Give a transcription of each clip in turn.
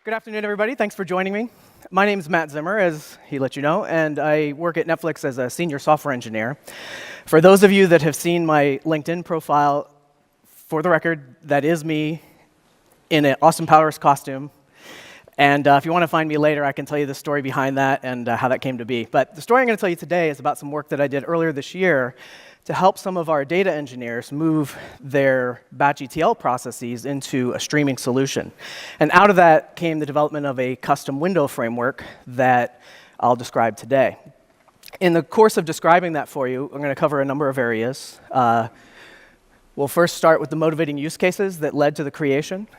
Good afternoon, everybody. Thanks for joining me. My name is Matt Zimmer, as he let you know, and I work at Netflix as a senior software engineer. For those of you that have seen my LinkedIn profile, for the record, that is me in an Austin Powers costume. And if you want to find me later, I can tell you the story behind that and how that came to be. But the story I'm going to tell you today is about some work that I did earlier this year to help some of our data engineers move their batch ETL processes into a streaming solution. And out of that came the development of a custom window framework that I'll describe today. In the course of describing that for you, I'm going to cover a number of areas. We'll first start with the motivating use cases that led to the creation.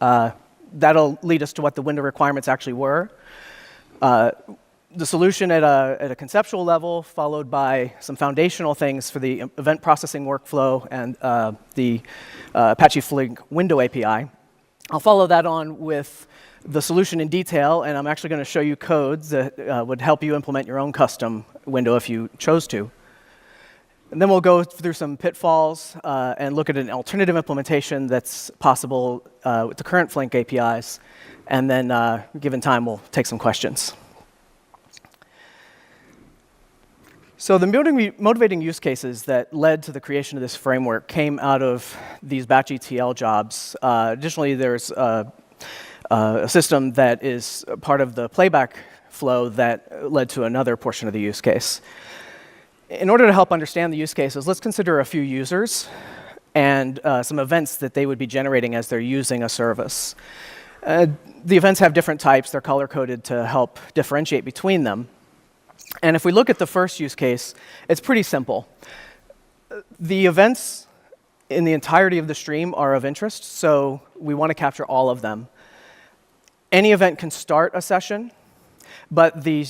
That'll lead us to what the window requirements actually were. The solution at a conceptual level, followed by some foundational things for the event processing workflow and the Apache Flink window API. I'll follow that on with the solution in detail, and I'm actually going to show you codes that would help you implement your own custom window if you chose to. And then we'll go through some pitfalls and look at an alternative implementation that's possible with the current Flink APIs. And then, given time, we'll take some questions. So the motivating use cases that led to the creation of this framework came out of these batch ETL jobs. Additionally, there's a system that is part of the playback flow that led to another portion of the use case. In order to help understand the use cases, let's consider a few users and some events that they would be generating as they're using a service. The events have different types. They're color-coded to help differentiate between them. And if we look at the first use case, it's pretty simple. The events in the entirety of the stream are of interest, so we want to capture all of them. Any event can start a session, but the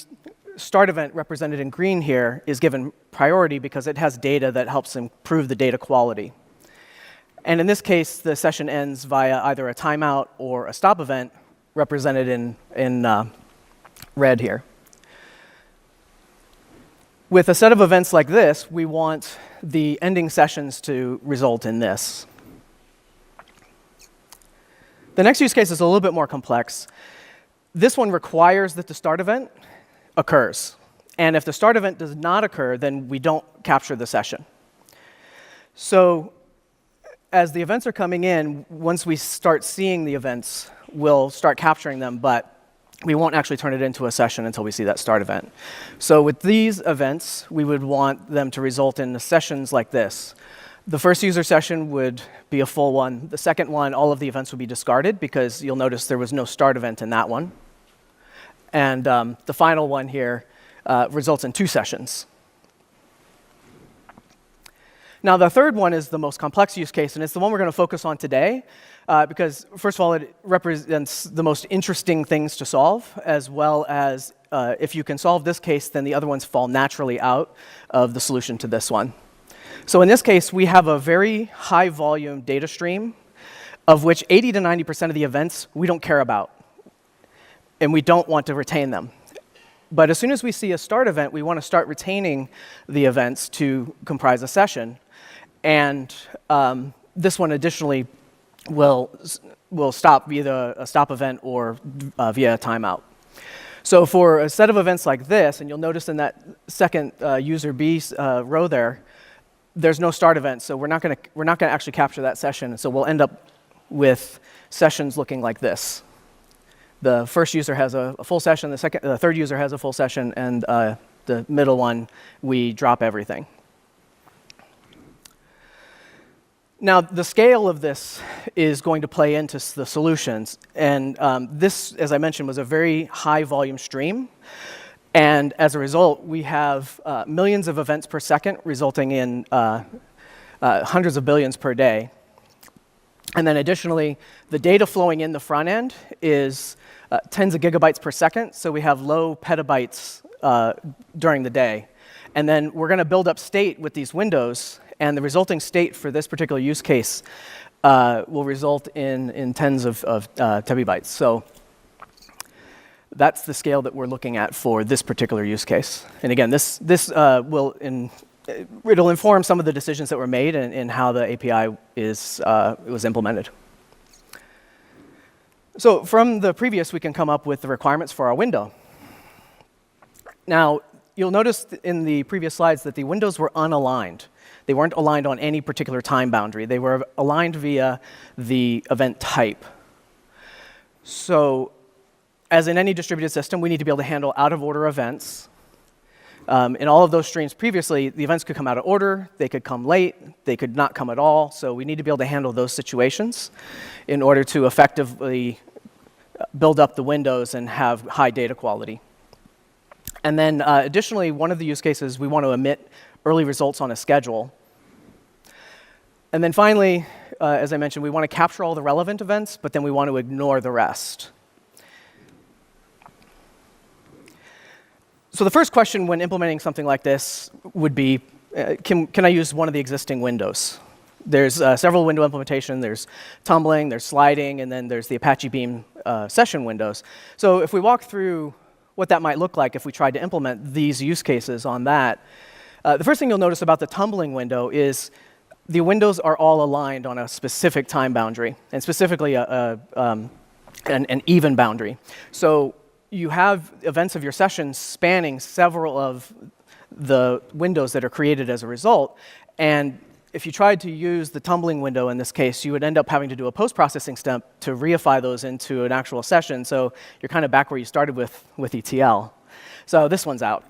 start event represented in green here is given priority because it has data that helps improve the data quality. And in this case, the session ends via either a timeout or a stop event represented in red here. With a set of events like this, we want the ending sessions to result in this. The next use case is a little bit more complex. This one requires that the start event occurs. And if the start event does not occur, then we don't capture the session. So as the events are coming in, once we start seeing the events, we'll start capturing them, but we won't actually turn it into a session until we see that start event. So with these events, we would want them to result in sessions like this. The first user session would be a full one. The second one, all of the events would be discarded because you'll notice there was no start event in that one. And the final one here results in 2 sessions. Now, the third one is the most complex use case, and it's the one we're going to focus on today because, first of all, it represents the most interesting things to solve, as well as if you can solve this case, then the other ones fall naturally out of the solution to this one. So in this case, we have a very high-volume data stream, of which 80 to 90% of the events we don't care about, and we don't want to retain them. But as soon as we see a start event, we want to start retaining the events to comprise a session. And this one additionally will stop via a stop event or via a timeout. So for a set of events like this, and you'll notice in that second user B row there, there's no start event. So we're not going to actually capture that session. So we'll end up with sessions looking like this. The first user has a full session, the third user has a full session, and the middle one, we drop everything. Now, the scale of this is going to play into the solutions. And this, as I mentioned, was a very high volume stream. And as a result, we have millions of events per second, resulting in hundreds of billions per day. And then additionally, the data flowing in the front end is tens of gigabytes per second, so we have low petabytes during the day. And then we're going to build up state with these windows, and the resulting state for this particular use case will result in tens of terabytes. So that's the scale that we're looking at for this particular use case. And again, this it'll inform some of the decisions that were made and how the API was implemented. So from the previous, we can come up with the requirements for our window. Now, you'll notice in the previous slides that the windows were unaligned. They weren't aligned on any particular time boundary. They were aligned via the event type. So as in any distributed system, we need to be able to handle out-of-order events. In all of those streams previously, the events could come out of order, they could come late, they could not come at all. So we need to be able to handle those situations in order to effectively build up the windows and have high data quality. And then additionally, one of the use cases, we want to emit early results on a schedule. And then finally, as I mentioned, we want to capture all the relevant events, but then we want to ignore the rest. So the first question when implementing something like this would be, can I use one of the existing windows? There's several window implementation. There's tumbling, there's sliding, and then there's the Apache Beam session windows. So if we walk through what that might look like if we tried to implement these use cases on that, the first thing you'll notice about the tumbling window is the windows are all aligned on a specific time boundary, and specifically an even boundary. So you have events of your session spanning several of the windows that are created as a result. And if you tried to use the tumbling window in this case, you would end up having to do a post-processing step to reify those into an actual session. So you're kind of back where you started with ETL. So this one's out.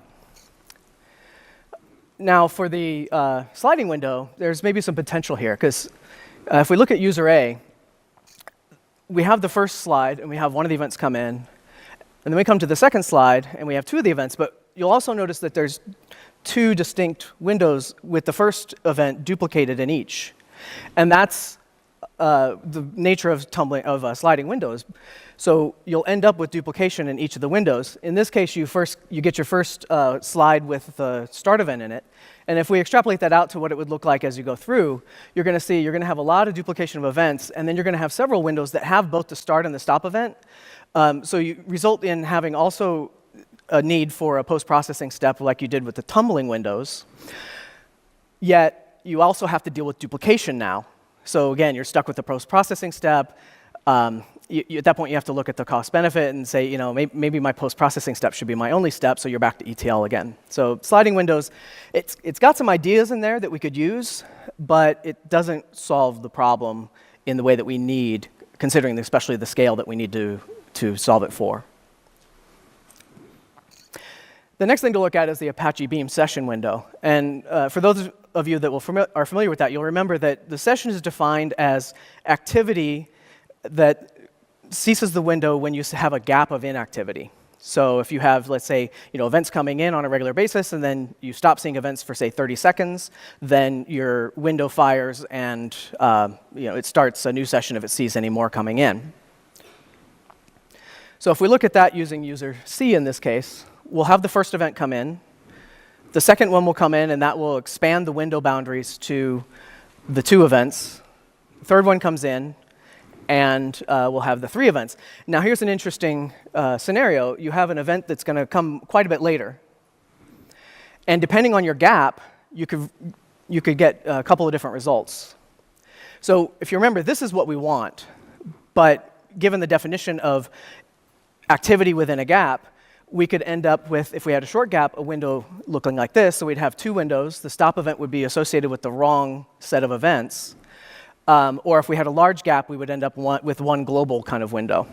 Now for the sliding window, there's maybe some potential here, because if we look at user A, we have the first slide, and we have one of the events come in. And then we come to the second slide, and we have two of the events. But you'll also notice that there's two distinct windows with the first event duplicated in each. And that's the nature of sliding windows. So you'll end up with duplication in each of the windows. In this case, you get your first slide with the start event in it. And if we extrapolate that out to what it would look like as you go through, you're going to see you're going to have a lot of duplication of events, and then you're going to have several windows that have both the start and the stop event. So you result in having also a need for a post-processing step like you did with the tumbling windows. Yet you also have to deal with duplication now. So again, you're stuck with the post-processing step. At that point, you have to look at the cost-benefit and say, maybe my post-processing step should be my only step, so you're back to ETL again. So sliding windows, it's got some ideas in there that we could use, but it doesn't solve the problem in the way that we need, considering especially the scale that we need to solve it for. The next thing to look at is the Apache Beam session window. And for those of you that are familiar with that, you'll remember that the session is defined as activity that ceases the window when you have a gap of inactivity. So if you have, let's say, events coming in on a regular basis, and then you stop seeing events for, say, 30 seconds, then your window fires, and it starts a new session if it sees any more coming in. So if we look at that using user C in this case, we'll have the first event come in. The second one will come in, and that will expand the window boundaries to the two events. The third one comes in, and we'll have the three events. Now here's an interesting scenario. You have an event that's going to come quite a bit later. And depending on your gap, you could get a couple of different results. So if you remember, this is what we want. But given the definition of activity within a gap, we could end up with, if we had a short gap, a window looking like this. So we'd have two windows. The stop event would be associated with the wrong set of events. Or if we had a large gap, we would end up with one global kind of window.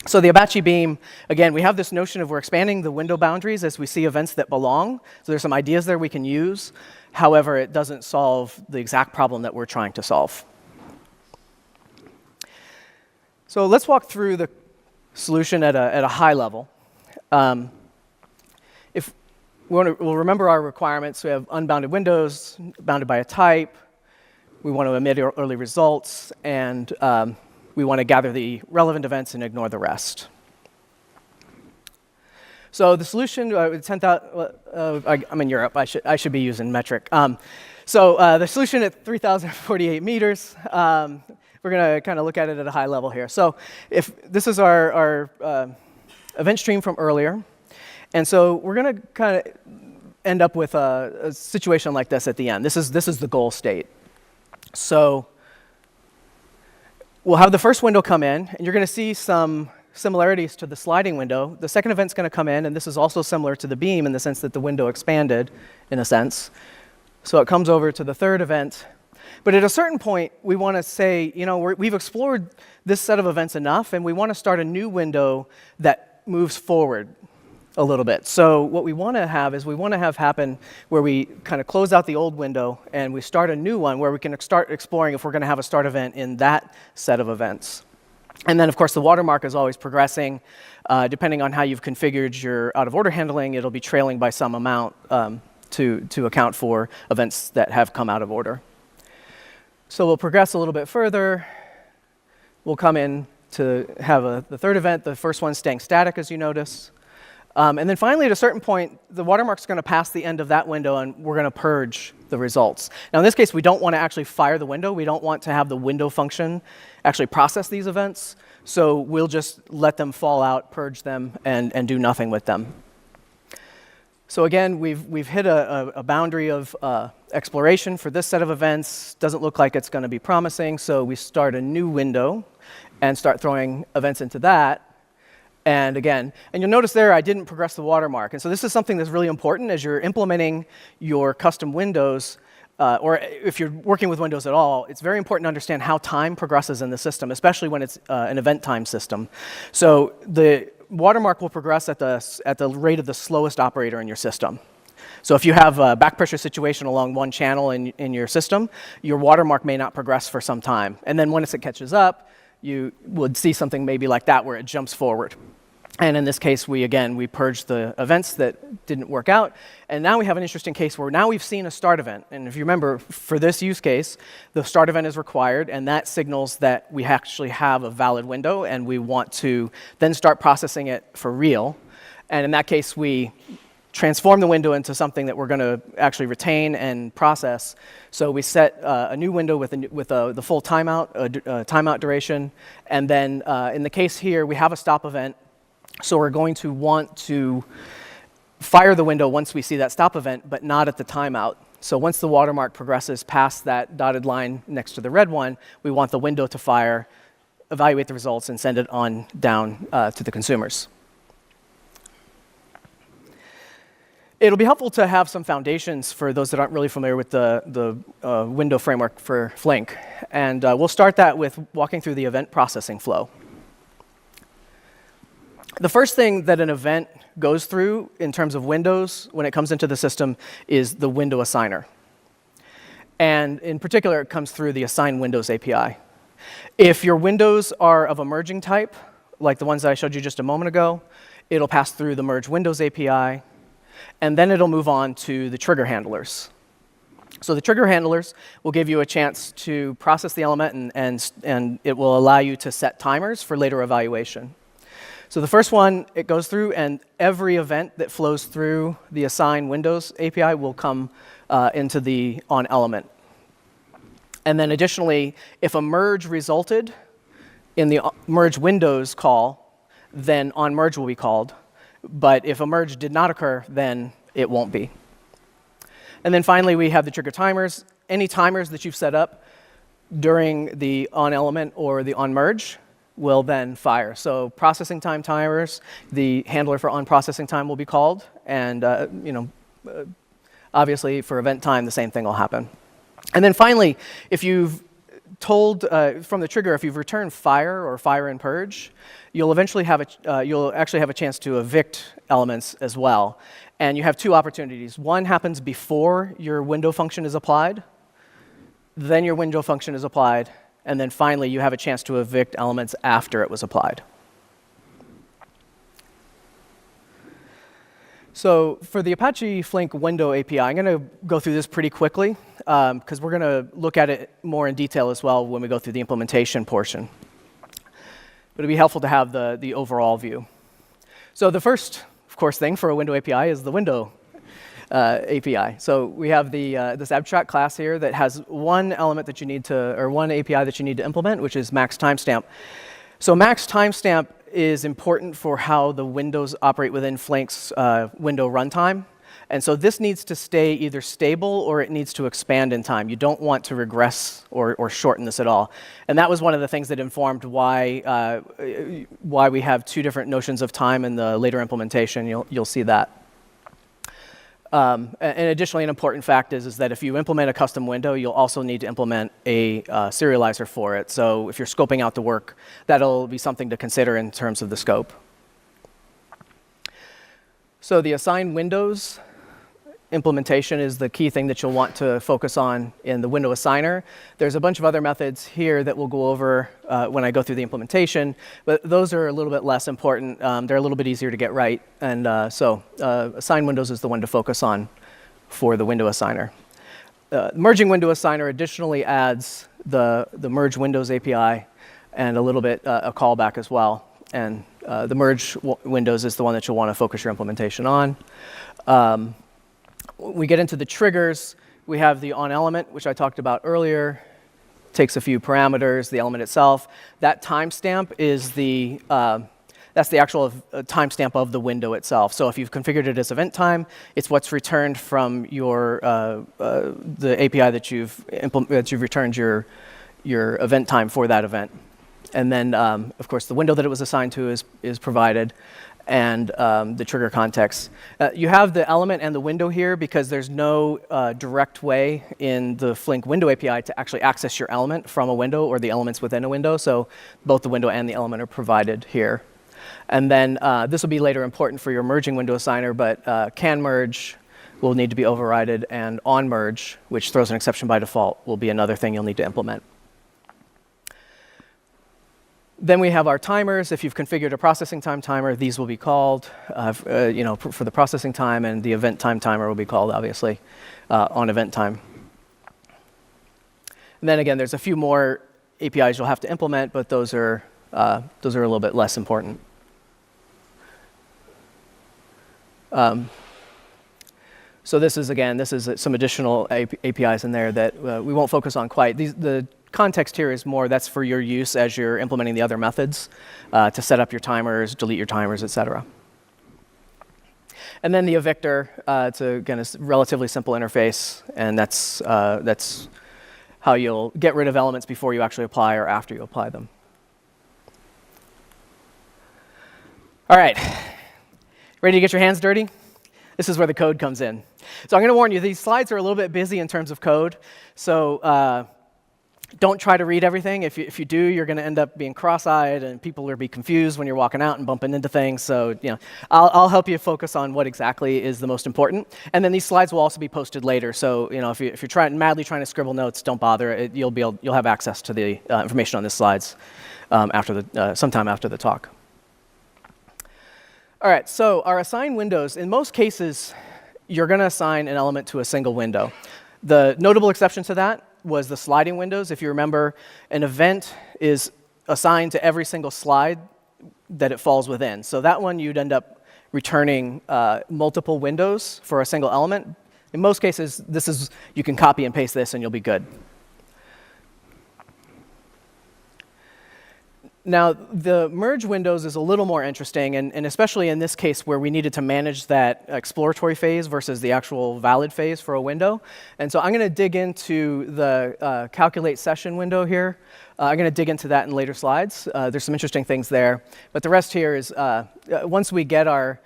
So the Apache Beam, again, we have this notion of we're expanding the window boundaries as we see events that belong. So there's some ideas there we can use. However, it doesn't solve the exact problem that we're trying to solve. So let's walk through the solution at a high level. If we'll remember our requirements. We have unbounded windows, bounded by a type. We want to emit early results, and we want to gather the relevant events and ignore the rest. So the solution, 10,000. I'm in Europe. I should be using metric. So the solution at 3,048 meters. We're going to kind of look at it at a high level here. So if this is our event stream from earlier. And so we're going to kind of end up with a situation like this at the end. This is the goal state. So we'll have the first window come in, and you're going to see some similarities to the sliding window. The second event's going to come in, and this is also similar to the beam in the sense that the window expanded, in a sense. So it comes over to the third event. But at a certain point, we want to say, we've explored this set of events enough, and we want to start a new window that moves forward a little bit. So what we want to have is we want to have happen where we kind of close out the old window, and we start a new one where we can start exploring if we're going to have a start event in that set of events. And then, of course, the watermark is always progressing. Depending on how you've configured your out-of-order handling, it'll be trailing by some amount to account for events that have come out of order. So we'll progress a little bit further. We'll come in to have the third event, the first one staying static, as you notice. And then finally, at a certain point, the watermark's going to pass the end of that window, and we're going to purge the results. Now, in this case, we don't want to actually fire the window. We don't want to have the window function actually process these events. So we'll just let them fall out, purge them, and do nothing with them. So again, we've hit a boundary of exploration for this set of events. Doesn't look like it's going to be promising, so we start a new window and start throwing events into that. And again, and you'll notice there I didn't progress the watermark. And so this is something that's really important as you're implementing your custom windows, or if you're working with Windows at all, it's very important to understand how time progresses in the system, especially when it's an event time system. So the watermark will progress at the rate of the slowest operator in your system. So if you have a back pressure situation along one channel in your system, your watermark may not progress for some time. And then once it catches up, you would see something maybe like that where it jumps forward. And in this case, we purged the events that didn't work out. And now we have an interesting case where now we've seen a start event. And if you remember, for this use case, the start event is required, and that signals that we actually have a valid window, and we want to then start processing it for real. And in that case, we transform the window into something that we're going to actually retain and process. So we set a new window with the full timeout duration. And then in the case here, we have a stop event. So we're going to want to fire the window once we see that stop event, but not at the timeout. So once the watermark progresses past that dotted line next to the red one, we want the window to fire, evaluate the results, and send it on down to the consumers. It'll be helpful to have some foundations for those that aren't really familiar with the window framework for Flink. And we'll start that with walking through the event processing flow. The first thing that an event goes through in terms of windows when it comes into the system is the window assigner. And in particular, it comes through the assign windows API. If your windows are of a merging type, like the ones that I showed you just a moment ago, it'll pass through the merge windows API, and then it'll move on to the trigger handlers. So the trigger handlers will give you a chance to process the element, and it will allow you to set timers for later evaluation. So the first one, it goes through, and every event that flows through the assign windows API will come into the on element. And then additionally, if a merge resulted in the merge windows call, then on merge will be called. But if a merge did not occur, then it won't be. And then finally, we have the trigger timers. Any timers that you've set up during the on element or the on merge will then fire. So processing time timers, the handler for on processing time will be called, and obviously for event time, the same thing will happen. And then finally, if you've told from the trigger, if you've returned fire or fire and purge, you'll eventually have you'll actually have a chance to evict elements as well. And you have two opportunities. One happens before your window function is applied, then your window function is applied, and then finally, you have a chance to evict elements after it was applied. So for the Apache Flink window API, I'm going to go through this pretty quickly, because we're going to look at it more in detail as well when we go through the implementation portion. But it'd be helpful to have the overall view. So the first, of course, thing for a window API is the window API. So we have this abstract class here that has one element that you need to, or one API that you need to implement, which is max timestamp. So max timestamp is important for how the windows operate within Flink's window runtime. And so this needs to stay either stable or it needs to expand in time. You don't want to regress or shorten this at all. And that was one of the things that informed why we have two different notions of time in the later implementation. You'll see that. And additionally, an important fact is that if you implement a custom window, you'll also need to implement a serializer for it. So if you're scoping out the work, that'll be something to consider in terms of the scope. So the assign windows implementation is the key thing that you'll want to focus on in the window assigner. There's a bunch of other methods here that we'll go over when I go through the implementation, but those are a little bit less important. They're a little bit easier to get right, and so assign windows is the one to focus on for the window assigner. Merging window assigner additionally adds the merge windows API and a little bit a callback as well, and the merge windows is the one that you'll want to focus your implementation on. We get into the triggers. We have the onElement, which I talked about earlier. Takes a few parameters, the element itself. That timestamp is that's the actual timestamp of the window itself. So if you've configured it as event time, it's what's returned from your the API that you've returned your event time for that event. And then, of course, the window that it was assigned to is provided, and the trigger context. You have the element and the window here because there's no direct way in the Flink window API to actually access your element from a window or the elements within a window. So both the window and the element are provided here. And then this will be later important for your merging window assigner, but can merge will need to be overridden, and on merge, which throws an exception by default, will be another thing you'll need to implement. Then we have our timers. If you've configured a processing time timer, these will be called for the processing time, and the event time timer will be called, obviously, on event time. And then again, there's a few more APIs you'll have to implement, but those are a little bit less important. So this is some additional APIs in there that we won't focus on quite. The context here is more that's for your use as you're implementing the other methods to set up your timers, delete your timers, etc. And then the evictor, it's again a relatively simple interface, and that's how you'll get rid of elements before you actually apply or after you apply them. All right, ready to get your hands dirty? This is where the code comes in. So I'm going to warn you, these slides are a little bit busy in terms of code, so don't try to read everything. If you do, you're going to end up being cross-eyed, and people will be confused when you're walking out and bumping into things. So I'll help you focus on what exactly is the most important. And then these slides will also be posted later. So if you're madly trying to scribble notes, don't bother. You'll have access to the information on the slides sometime after the talk. All right. So our assign windows, in most cases, you're going to assign an element to a single window. The notable exception to that was the sliding windows. If you remember, an event is assigned to every single slide that it falls within. So that one, you'd end up returning multiple windows for a single element. In most cases, you can copy and paste this and you'll be good. Now, the merge windows is a little more interesting, and especially in this case where we needed to manage that exploratory phase versus the actual valid phase for a window. And so I'm going to dig into the calculate session window here. I'm going to dig into that in later slides. There's some interesting things there. But the rest here is once we get our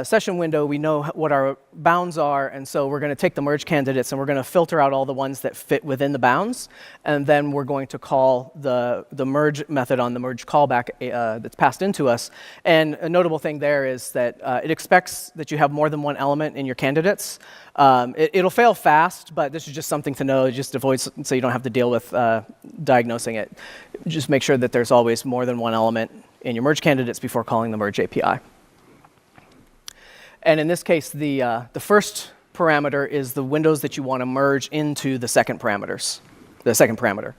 session window, we know what our bounds are, and so we're going to take the merge candidates and we're going to filter out all the ones that fit within the bounds, and then we're going to call the merge method on the merge callback that's passed into us. And a notable thing there is that it expects that you have more than one element in your candidates. It'll fail fast, but this is just something to know, just avoid so you don't have to deal with diagnosing it. Just make sure that there's always more than one element in your merge candidates before calling the merge API. And in this case, the first parameter is the windows that you want to merge into the second parameter.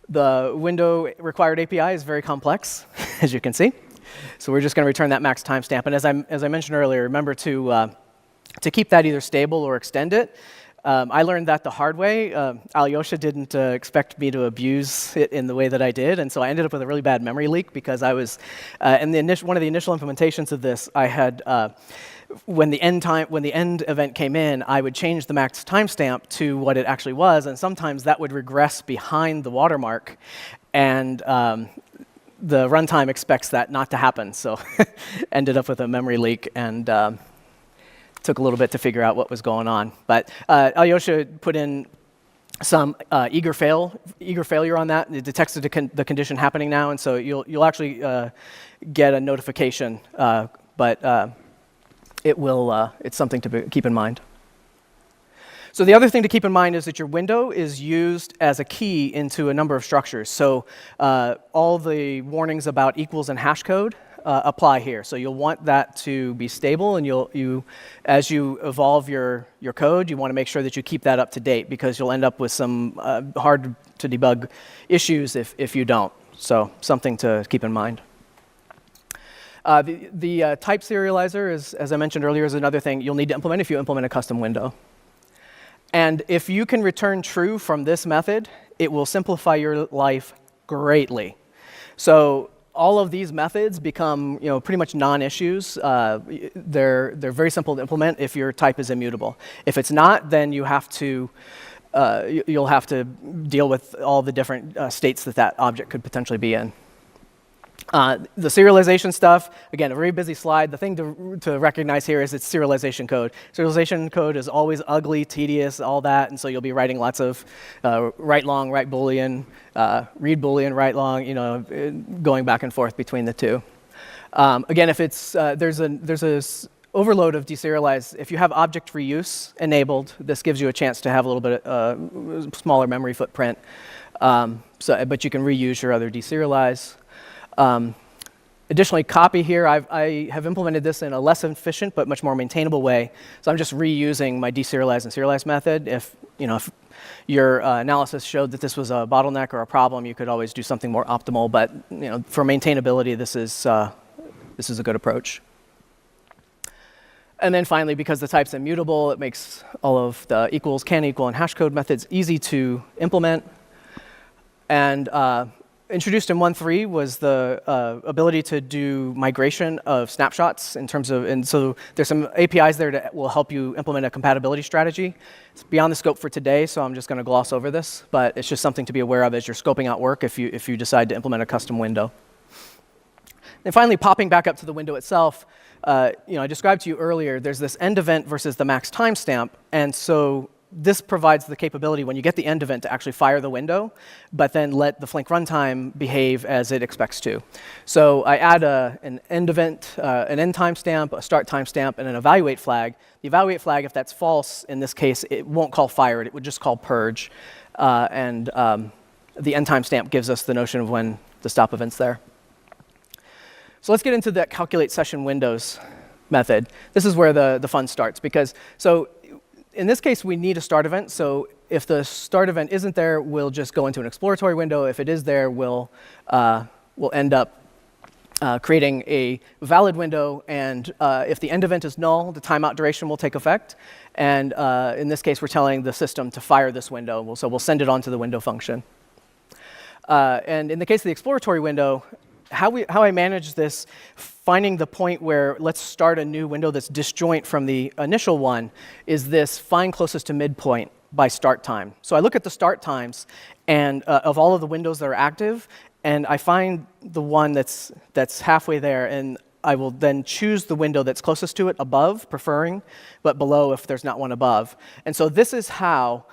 The window required API is very complex, as you can see. So we're just going to return that max timestamp. And as I mentioned earlier, remember to keep that either stable or extend it. I learned that the hard way. Alyosha didn't expect me to abuse it in the way that I did, and so I ended up with a really bad memory leak because I was, in one of the initial implementations of this, I had, when the end event came in, I would change the max timestamp to what it actually was, and sometimes that would regress behind the watermark, and the runtime expects that not to happen, so ended up with a memory leak, and took a little bit to figure out what was going on. But Alyosha put in some eager failure on that. It detects the condition happening now, and so you'll actually get a notification, but it's something to keep in mind. So the other thing to keep in mind is that your window is used as a key into a number of structures. So all the warnings about equals and hash code apply here. So you'll want that to be stable, and as you evolve your code, you want to make sure that you keep that up to date, because you'll end up with some hard to debug issues if you don't. So something to keep in mind. The type serializer, as I mentioned earlier, is another thing you'll need to implement if you implement a custom window. And if you can return true from this method, it will simplify your life greatly. So all of these methods become, pretty much non-issues. They're very simple to implement if your type is immutable. If it's not, then you'll have to deal with all the different states that object could potentially be in. The serialization stuff, again, a very busy slide. The thing to recognize here is it's serialization code. Serialization code is always ugly, tedious, all that, and so you'll be writing lots of write long, write boolean, read boolean, write long, going back and forth between the two. Again, if it's there's a overload of deserialize. If you have object reuse enabled, this gives you a chance to have a little bit smaller memory footprint. But you can reuse your other deserialize. Additionally, copy here, I have implemented this in a less efficient but much more maintainable way. So I'm just reusing my deserialize and serialize method. If your analysis showed that this was a bottleneck or a problem, you could always do something more optimal. But for maintainability, this is a good approach. And then finally, because the type's immutable, it makes all of the equals, can equal, and hash code methods easy to implement. And introduced in 1.3 was the ability to do migration of snapshots in terms of, and so there's some APIs there that will help you implement a compatibility strategy. It's beyond the scope for today, so I'm just going to gloss over this, but it's just something to be aware of as you're scoping out work if you decide to implement a custom window. And finally, popping back up to the window itself, I described to you earlier, there's this end event versus the max timestamp, and so this provides the capability when you get the end event to actually fire the window, but then let the Flink runtime behave as it expects to. So I add an end event, an end timestamp, a start timestamp, and an evaluate flag. The evaluate flag, if that's false, in this case, it won't call fired. It would just call purge. And the end timestamp gives us the notion of when the stop event's there. So let's get into that calculate session windows method. This is where the fun starts, because in this case, we need a start event. So if the start event isn't there, we'll just go into an exploratory window. If it is there, we'll end up creating a valid window. And if the end event is null, the timeout duration will take effect. And in this case, we're telling the system to fire this window. So we'll send it on to the window function. And in the case of the exploratory window, how I manage this, finding the point where let's start a new window that's disjoint from the initial one, is this find closest to midpoint by start time. So I look at the start times and of all of the windows that are active, and I find the one that's halfway there, and I will then choose the window that's closest to it above, preferring, but below if there's not one above. And so this is how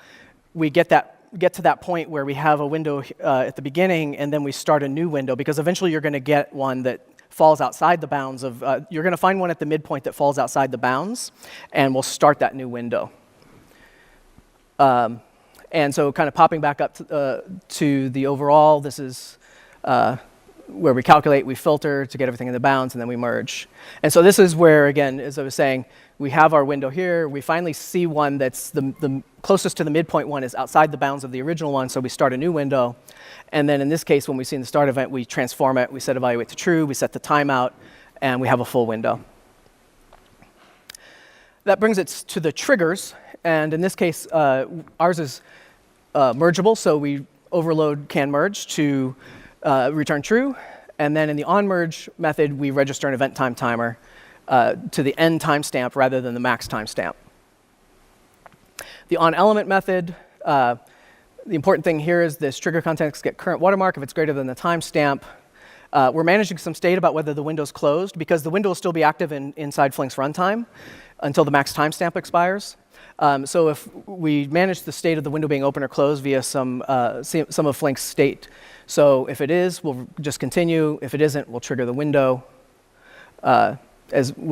we get to that point where we have a window at the beginning, and then we start a new window, because eventually you're going to get one that falls outside the bounds of, you're going to find one at the midpoint that falls outside the bounds, and we'll start that new window. And so kind of popping back up to the overall, this is where we calculate, we filter to get everything in the bounds, and then we merge. And so this is where, again, as I was saying, we have our window here. We finally see one that's the closest to the midpoint one is outside the bounds of the original one, so we start a new window. And then in this case, when we see in the start event, we transform it. We set evaluate to true. We set the timeout, and we have a full window. That brings it to the triggers. And in this case, ours is mergeable, so we overload can merge to return true. And then in the onMerge method, we register an event time timer to the end timestamp rather than the max timestamp. The onElement method, the important thing here is this trigger context get current watermark if it's greater than the timestamp. We're managing some state about whether the window's closed, because the window will still be active inside Flink's runtime until the max timestamp expires. So if we manage the state of the window being open or closed via some of Flink's state. So if it is, we'll just continue. If it isn't, we'll trigger the window. When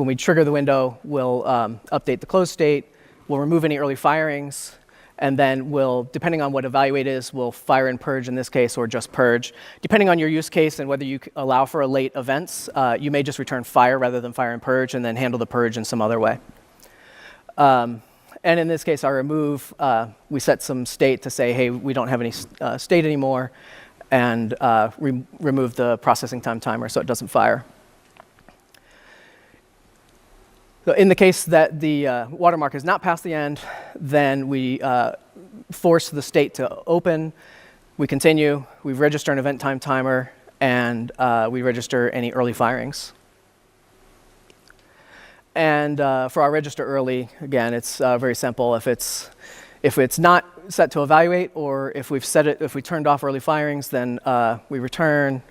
we trigger the window, we'll update the closed state. We'll remove any early firings. And then we'll, depending on what evaluate is, we'll fire and purge in this case, or just purge. Depending on your use case and whether you allow for a late events, you may just return fire rather than fire and purge, and then handle the purge in some other way. And in this case, our remove, we set some state to say, hey, we don't have any state anymore, and remove the processing time timer so it doesn't fire. So in the case that the watermark is not past the end, then we force the state to open. We continue. We register an event time timer, and we register any early firings. And for our register early, again, it's very simple. If it's not set to evaluate, or if we turned off early firings, then we return.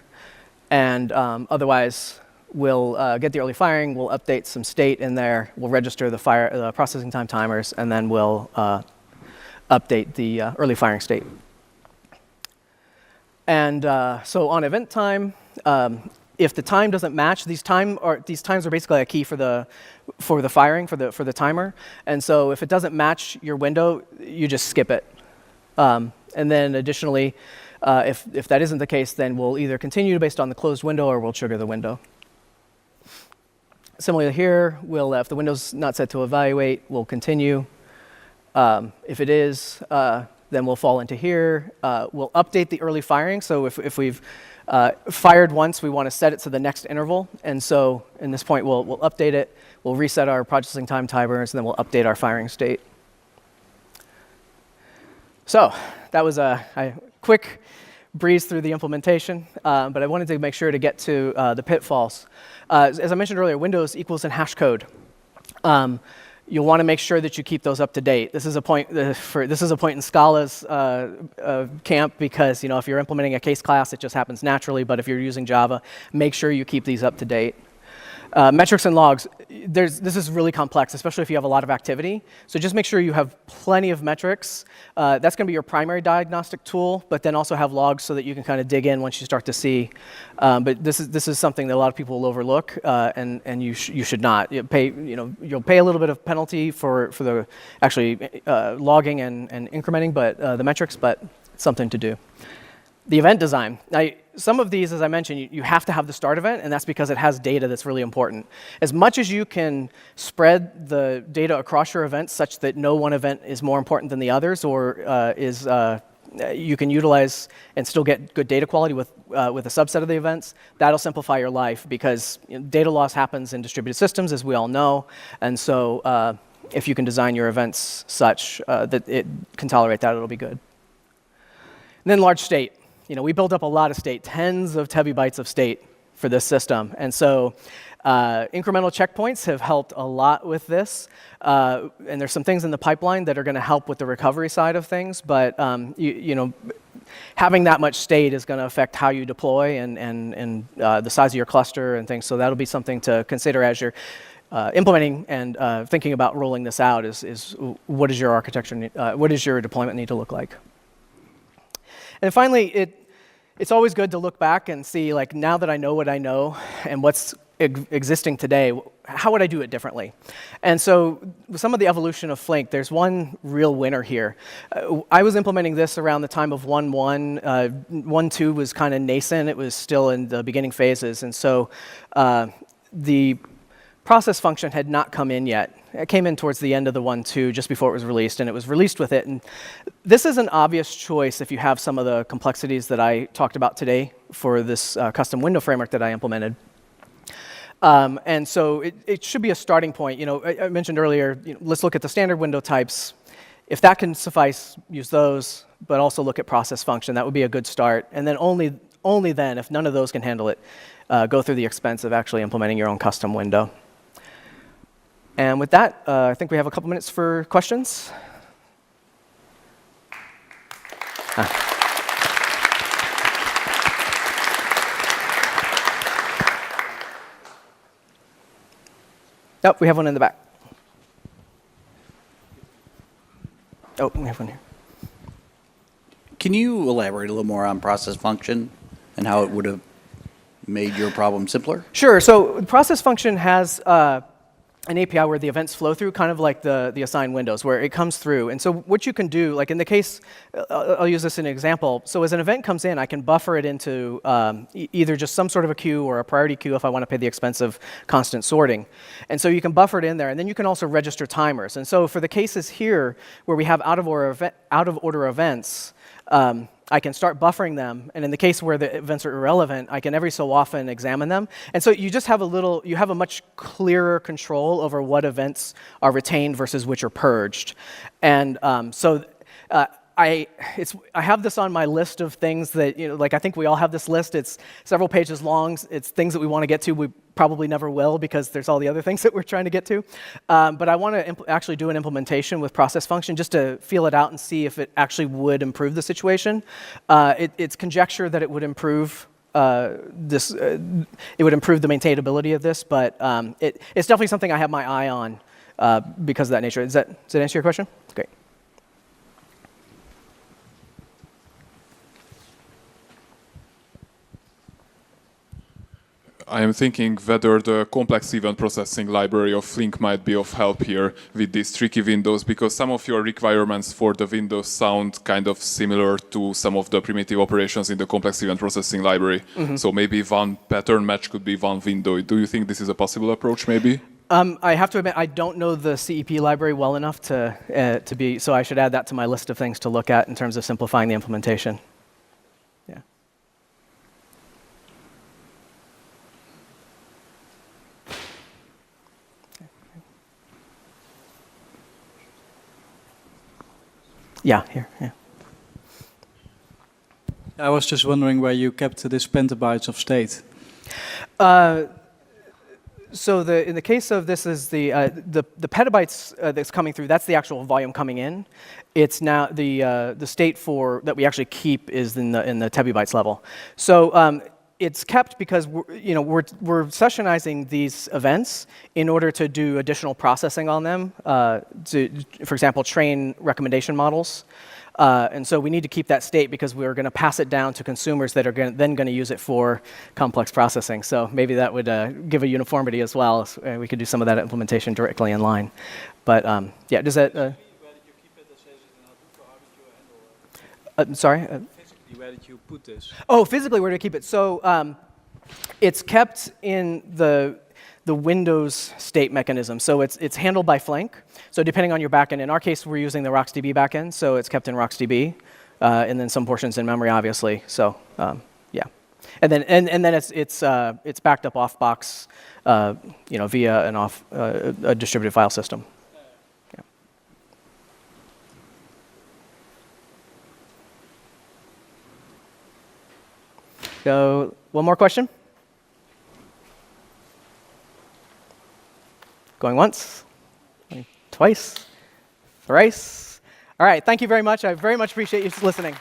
And otherwise, we'll get the early firing. We'll update some state in there. We'll register the processing time timers, and then we'll update the early firing state. And so on event time, if the time doesn't match, these times are basically a key for the firing for the timer. And so if it doesn't match your window, you just skip it. And then additionally, if that isn't the case, then we'll either continue based on the closed window, or we'll trigger the window. Similarly here, if the window's not set to evaluate, we'll continue. If it is, then we'll fall into here. We'll update the early firing. So if we've fired once, we want to set it to the next interval. And so in this point, we'll update it. We'll reset our processing time timers, and then we'll update our firing state. So that was a quick breeze through the implementation, but I wanted to make sure to get to the pitfalls. As I mentioned earlier, Windows equals in hash code. You'll want to make sure that you keep those up to date. This is a point in Scala's camp, because if you're implementing a case class, it just happens naturally. But if you're using Java, make sure you keep these up to date. Metrics and logs, this is really complex, especially if you have a lot of activity. So just make sure you have plenty of metrics. That's going to be your primary diagnostic tool, but then also have logs so that you can kind of dig in once you start to see. But this is something that a lot of people will overlook, and you should not. You'll pay a little bit of penalty for the actually logging and incrementing, but the metrics, but it's something to do. The event design. Now, some of these, as I mentioned, you have to have the start event, and that's because it has data that's really important. As much as you can spread the data across your events such that no one event is more important than the others, or you can utilize and still get good data quality with a subset of the events, that'll simplify your life, because data loss happens in distributed systems, as we all know. And so if you can design your events such that it can tolerate that, it'll be good. And then large state. We built up a lot of state, tens of tebibytes of state for this system. And so incremental checkpoints have helped a lot with this. And there's some things in the pipeline that are going to help with the recovery side of things. But having that much state is going to affect how you deploy and the size of your cluster and things. So that'll be something to consider as you're implementing and thinking about rolling this out, is what is your architecture, what does your deployment need to look like? And finally, it's always good to look back and see, like, now that I know what I know and what's existing today, how would I do it differently? And so with some of the evolution of Flink, there's one real winner here. I was implementing this around the time of 1.1. 1.2 was kind of nascent. It was still in the beginning phases. And so the process function had not come in yet. It came in towards the end of the 1.2, just before it was released, and it was released with it. And this is an obvious choice if you have some of the complexities that I talked about today for this custom window framework that I implemented. And so it should be a starting point. I mentioned earlier, let's look at the standard window types. If that can suffice, use those, but also look at process function. That would be a good start. And then only then, if none of those can handle it, go through the expense of actually implementing your own custom window. And with that, I think we have a couple minutes for questions. Oh, we have one in the back. Oh, we have one here. Can you elaborate a little more on process function and how it would have made your problem simpler? Sure. So process function has an API where the events flow through, kind of like the assigned windows, where it comes through. And so what you can do, like in the case, I'll use this as an example. So as an event comes in, I can buffer it into either just some sort of a queue or a priority queue if I want to pay the expense of constant sorting. And so you can buffer it in there, and then you can also register timers. And so for the cases here where we have out-of-order events, I can start buffering them, and in the case where the events are irrelevant, I can every so often examine them. And so you just have you have a much clearer control over what events are retained versus which are purged. And I have this on my list of things that, like I think we all have this list. It's several pages long. It's things that we want to get to. We probably never will because there's all the other things that we're trying to get to. But I want to actually do an implementation with process function just to feel it out and see if it actually would improve the situation. It's conjecture that it would improve it would improve the maintainability of this, but it's definitely something I have my eye on because of that nature. Does that answer your question? Great. I am thinking whether the complex event processing library of Flink might be of help here with these tricky windows, because some of your requirements for the windows sound kind of similar to some of the primitive operations in the complex event processing library. Mm-hmm. So maybe one pattern match could be one window. Do you think this is a possible approach, maybe? I have to admit, I don't know the CEP library well enough to be, so I should add that to my list of things to look at in terms of simplifying the implementation. Yeah. Yeah, here, yeah. I was just wondering where you kept this petabytes of state. So in the case of this is the petabytes that's coming through. That's the actual volume coming in. It's now the state that we actually keep is in the tebibytes level. So it's kept because we're sessionizing these events in order to do additional processing on them. To, for example, train recommendation models. And so we need to keep that state because we're going to pass it down to consumers that are then going to use it for complex processing. So maybe that would give a uniformity as well. We could do some of that implementation directly in line. But yeah, does that? Where did you keep it? Sorry. Physically, where did you put this? Oh, physically, where do I keep it? So it's kept in the Windows state mechanism. So it's handled by Flink. So depending on your backend, in our case, we're using the RocksDB backend, so it's kept in RocksDB, and then some portions in memory, obviously. So yeah, and then it's backed up off box, via a distributed file system. Yeah. So one more question. Going once, going twice, thrice. All right, thank you very much. I very much appreciate you listening.